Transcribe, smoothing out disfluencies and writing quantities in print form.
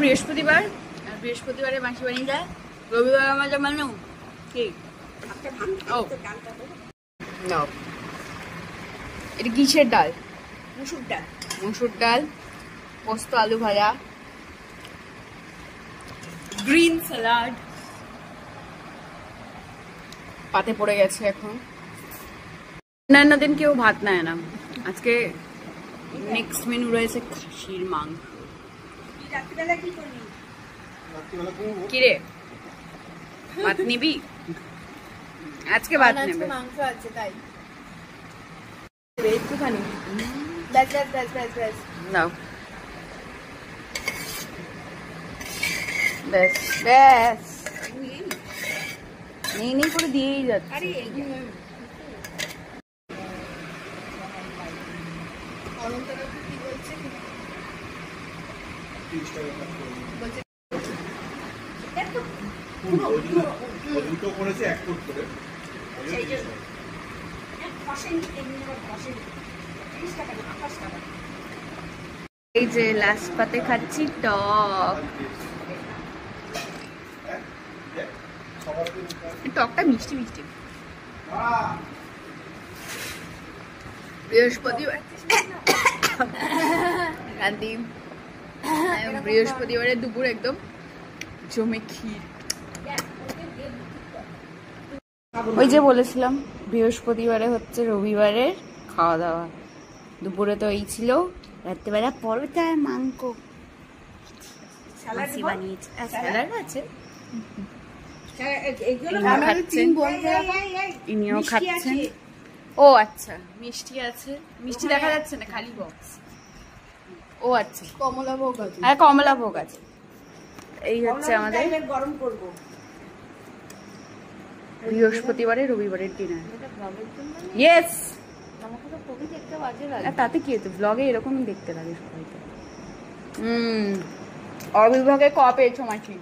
বৃহস্পতিবার আর বৃহস্পতিবারে মাসি বানিয়ে যায়, রবিবার আমার জমানো কি এটা কিসের ডাল? মুসুর ডাল। মসুর ডাল, পোস্ত আলু ভাজা, গ্রিন স্যালাড পাতে পড়ে গেছে। এখন অন্যান্য দিন কেউ ভাত নেয় না, আজকে নেক্সট মেনু রয়েছে খাসির মাংস। কিরে ভাত নিবি? আজকে ভাত নেবে, মাংস আছে তাই একটুখানি। ব্যাস ব্যাস ব্যাস ব্যাস ব্যাস নাও, ব্যাস ব্যাস নেই করে দিয়েই যাচ্ছে। এই যে লাস্ট পাতে খাচ্ছি টক, টকটা মিষ্টি মিষ্টি। বৃহস্পতিবার বৃহস্পতিবারের দুপুর একদম জমে ক্ষীর। ওই যে বলেছিলাম বৃহস্পতিবারে হচ্ছে রবিবারের খাওয়া দাওয়া, দুপুরে তো এই ছিল, রাত্রেবেলা পরোটা আর মাংস বানিয়েছে, স্যালাড আছে, ইনিও খাচ্ছেন। ও আচ্ছা মিষ্টি আছে, মিষ্টি দেখা যাচ্ছে না, খালি বক্স। ও আচ্ছা কমলা ভোগ আছে, আর কমলা ভোগ আছে। এই হচ্ছে আমাদের গরম করবো বৃহস্পতিবারে রবিবারের ডিনার। ইয়েস, তাতে কি হতো, ব্লগে এরকমই দেখতে লাগে সবাইকে। অবিভাগে ক পেয়েছো মাছি?